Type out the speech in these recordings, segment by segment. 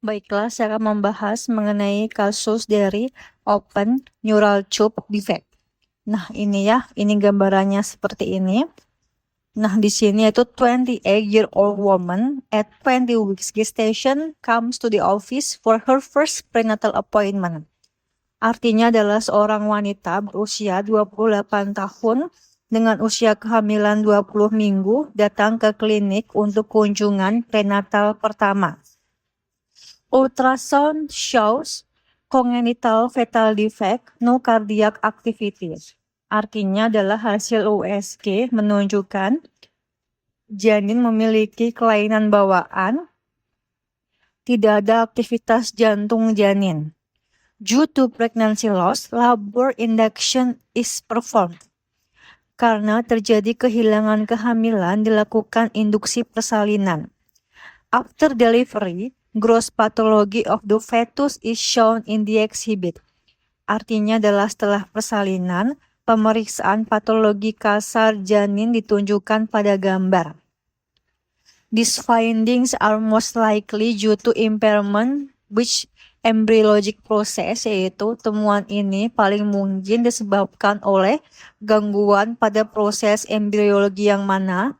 Baiklah, saya akan membahas mengenai kasus dari open neural tube defect. Nah, ini ya, ini gambarannya seperti ini. Nah, di sini itu 28-year-old woman at 20 weeks gestation comes to the office for her first prenatal appointment. Artinya adalah seorang wanita berusia 28 tahun dengan usia kehamilan 20 minggu datang ke klinik untuk kunjungan prenatal pertama. Ultrasound shows congenital fetal defect, no cardiac activity. Artinya adalah hasil USG menunjukkan janin memiliki kelainan bawaan, tidak ada aktivitas jantung janin. Due to pregnancy loss, labor induction is performed. Karena terjadi kehilangan kehamilan, dilakukan induksi persalinan. After delivery, gross pathology of the fetus is shown in the exhibit. Artinya adalah setelah persalinan, pemeriksaan patologi kasar janin ditunjukkan pada gambar. These findings are most likely due to impairment which embryologic process, yaitu temuan ini paling mungkin disebabkan oleh gangguan pada proses embriologi yang mana?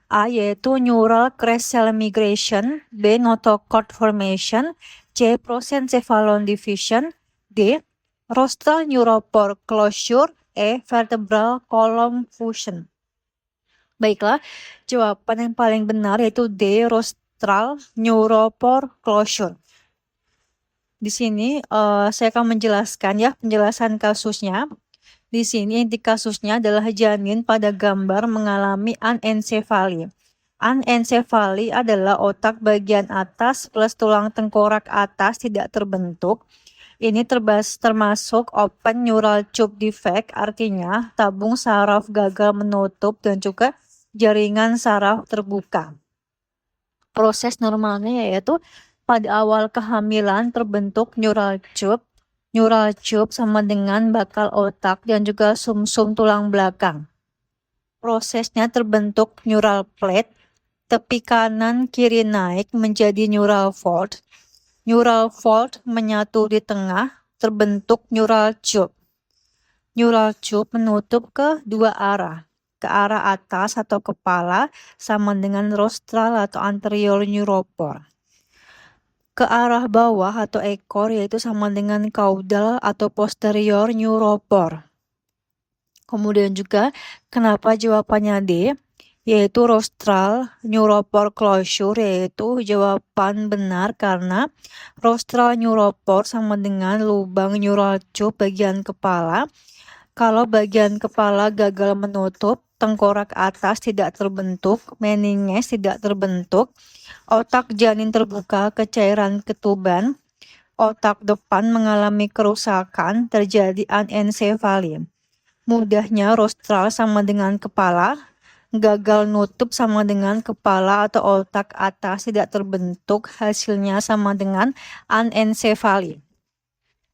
A. Yaitu neural crest cell migration, B. notochord formation, C. prosencephalon division, D. rostral neuropore closure, E. vertebral column fusion. Baiklah, jawaban yang paling benar yaitu D. rostral neuropore closure. Di sini saya akan menjelaskan ya penjelasan kasusnya. Di sini inti kasusnya adalah janin pada gambar mengalami anencefali. Anencefali adalah otak bagian atas plus tulang tengkorak atas tidak terbentuk. Ini termasuk open neural tube defect, artinya tabung saraf gagal menutup dan juga jaringan saraf terbuka. Proses normalnya yaitu pada awal kehamilan terbentuk neural tube. Neural tube sama dengan bakal otak dan juga sumsum tulang belakang. Prosesnya terbentuk neural plate, tepi kanan kiri naik menjadi neural fold. Neural fold menyatu di tengah, terbentuk neural tube. Neural tube menutup ke dua arah, ke arah atas atau kepala sama dengan rostral atau anterior neuropore. Ke arah bawah atau ekor yaitu sama dengan caudal atau posterior neuropore. Kemudian juga kenapa jawabannya D? Yaitu rostral neuropore closure, yaitu jawaban benar karena rostral neuropore sama dengan lubang neural tube bagian kepala. Kalau bagian kepala gagal menutup, tengkorak atas tidak terbentuk, meninges tidak terbentuk, otak janin terbuka ke cairan ketuban, otak depan mengalami kerusakan, terjadi anencefali. Mudahnya rostral sama dengan kepala, gagal nutup sama dengan kepala atau otak atas tidak terbentuk, hasilnya sama dengan anencefali.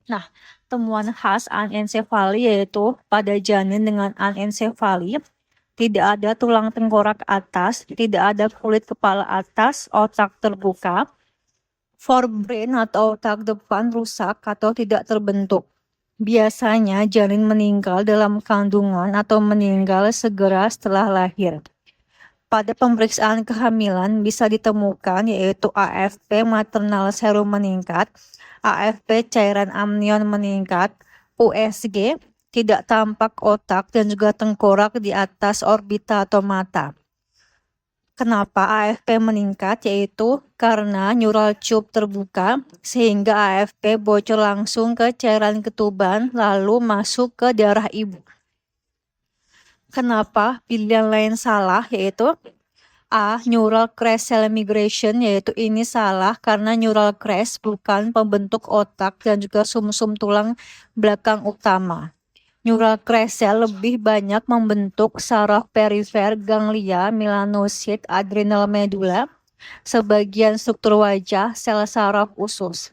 Nah, temuan khas anencefali yaitu pada janin dengan anencefali tidak ada tulang tengkorak atas, tidak ada kulit kepala atas, otak terbuka, forebrain atau otak depan rusak atau tidak terbentuk. Biasanya janin meninggal dalam kandungan atau meninggal segera setelah lahir. Pada pemeriksaan kehamilan bisa ditemukan yaitu AFP maternal serum meningkat, AFP cairan amnion meningkat, USG, tidak tampak otak dan juga tengkorak di atas orbita atau mata. Kenapa AFP meningkat? Yaitu karena neural tube terbuka sehingga AFP bocor langsung ke cairan ketuban lalu masuk ke darah ibu. Kenapa pilihan lain salah? Yaitu A. Neural crest cell migration, yaitu ini salah karena neural crest bukan pembentuk otak dan juga sumsum tulang belakang utama. Neural crest cell lebih banyak membentuk saraf perifer, ganglia, melanosit, adrenal medulla, sebagian struktur wajah, sel saraf usus.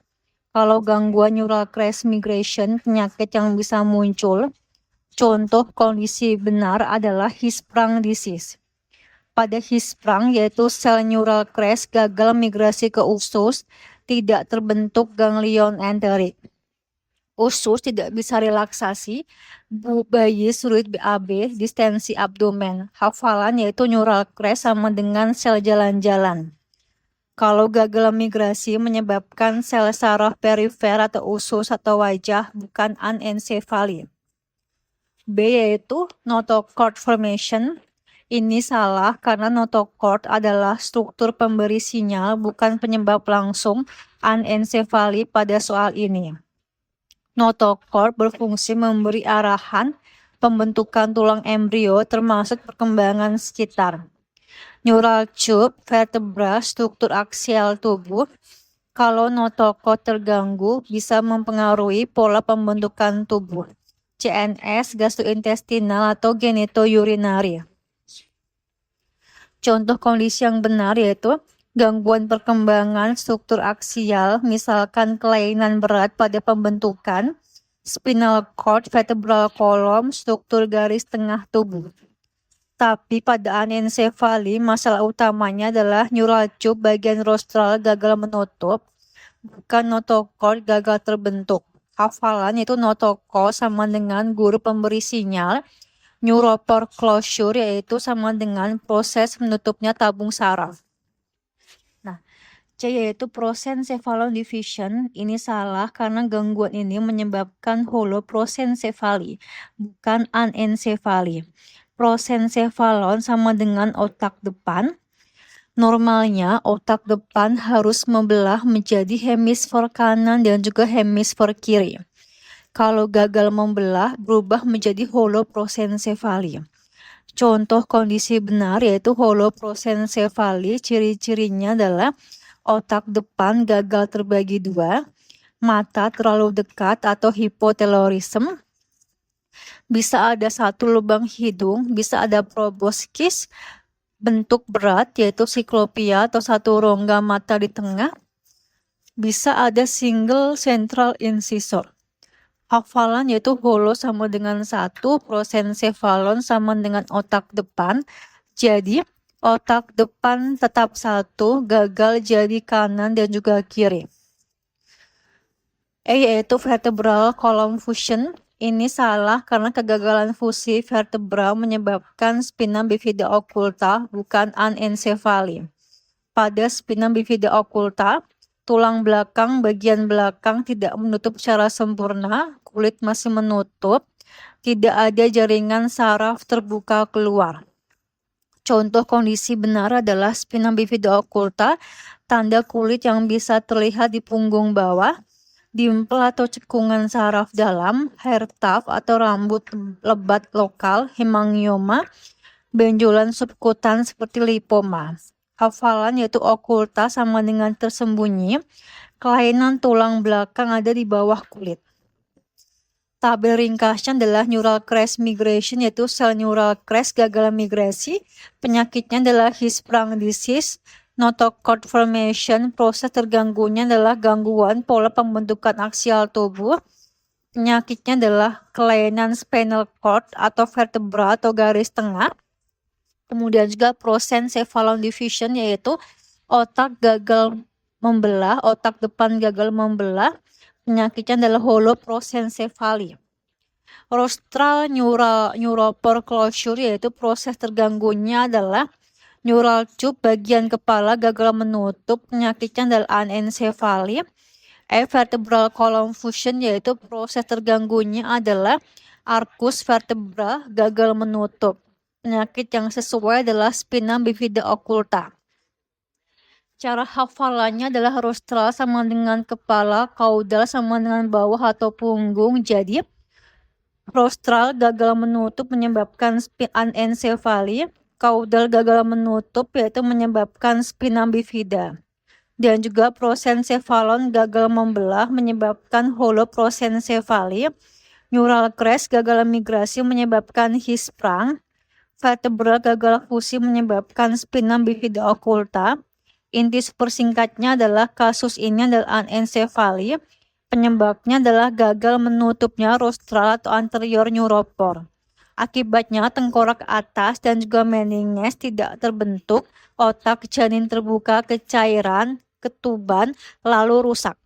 Kalau gangguan neural crest migration, penyakit yang bisa muncul, contoh kondisi benar adalah Hirschsprung disease. Pada Hirschsprung yaitu sel neural crest gagal migrasi ke usus tidak terbentuk ganglion enterik. Usus tidak bisa relaksasi, bayi sulit BAB, distensi abdomen. Hafalan yaitu neural crash sama dengan sel jalan-jalan. Kalau gagal migrasi menyebabkan sel saraf perifer atau usus atau wajah, bukan anencefali. B yaitu notochord formation. Ini salah karena notochord adalah struktur pemberi sinyal, bukan penyebab langsung anencefali pada soal ini. Notochord berfungsi memberi arahan pembentukan tulang embrio termasuk perkembangan sekitar. Neural tube, vertebra, struktur aksial tubuh. Kalau notochord terganggu bisa mempengaruhi pola pembentukan tubuh. CNS, gastrointestinal atau genitourinary. Contoh kondisi yang benar yaitu gangguan perkembangan struktur aksial, misalkan kelainan berat pada pembentukan, spinal cord, vertebral column, struktur garis tengah tubuh. Tapi pada anencefali, masalah utamanya adalah neural tube bagian rostral gagal menutup, bukan notochord gagal terbentuk. Hafalan yaitu notochord sama dengan guru pemberi sinyal, neuropore closure yaitu sama dengan proses menutupnya tabung saraf. C yaitu prosencephalon division. Ini salah karena gangguan ini menyebabkan holoprosencephaly, bukan anencefali. Prosencephalon sama dengan otak depan. Normalnya otak depan harus membelah menjadi hemisfer kanan dan juga hemisfer kiri. Kalau gagal membelah, berubah menjadi holoprosencephaly. Contoh kondisi benar yaitu holoprosencephaly, ciri-cirinya adalah otak depan gagal terbagi dua, mata terlalu dekat atau hipotelorisme, bisa ada satu lubang hidung, bisa ada proboscis, bentuk berat yaitu siklopia atau satu rongga mata di tengah, bisa ada single central incisor. Hafalan yaitu holo sama dengan 1, prosencephalon sama dengan otak depan, jadi otak depan tetap 1, gagal jadi kanan dan juga kiri. E yaitu vertebral column fusion. Ini salah karena kegagalan fusi vertebra menyebabkan spina bifida occulta, bukan anencefali. Pada spina bifida occulta, tulang belakang bagian belakang tidak menutup secara sempurna, kulit masih menutup, tidak ada jaringan saraf terbuka keluar. Contoh kondisi benar adalah spina bifida occulta, tanda kulit yang bisa terlihat di punggung bawah, dimple atau cekungan saraf dalam, hair tuft atau rambut lebat lokal, hemangioma, benjolan subkutan seperti lipoma. Hafalan yaitu occulta sama dengan tersembunyi, kelainan tulang belakang ada di bawah kulit. Tabel ringkasnya adalah neural crash migration yaitu sel neural crash gagal migrasi, penyakitnya adalah Hirschsprung disease, notochord formation, proses terganggunya adalah gangguan pola pembentukan aksial tubuh, penyakitnya adalah kelainan spinal cord atau vertebra atau garis tengah, kemudian juga prosencephalon division yaitu otak gagal membelah, otak depan gagal membelah, penyakitnya adalah holoprosencephaly. Rostral neuropore closure yaitu proses terganggunya adalah neural tube bagian kepala gagal menutup, penyakitnya adalah anencefali. Vertebral column fusion yaitu proses terganggunya adalah arcus vertebra gagal menutup. Penyakit yang sesuai adalah spina bifida occulta. Cara hafalannya adalah rostral sama dengan kepala, caudal sama dengan bawah atau punggung. Jadi rostral gagal menutup menyebabkan anencefali, caudal gagal menutup yaitu menyebabkan spina bifida. Dan juga prosencephalon gagal membelah menyebabkan holoprosencephaly, neural crash gagal migrasi menyebabkan Hirschsprung, vertebra gagal fusi menyebabkan spina bifida occulta. Inti super singkatnya adalah kasus ini adalah anencefali, penyebabnya adalah gagal menutupnya rostral atau anterior neuropore. Akibatnya tengkorak atas dan juga meninges tidak terbentuk, otak janin terbuka kecairan, ketuban lalu rusak.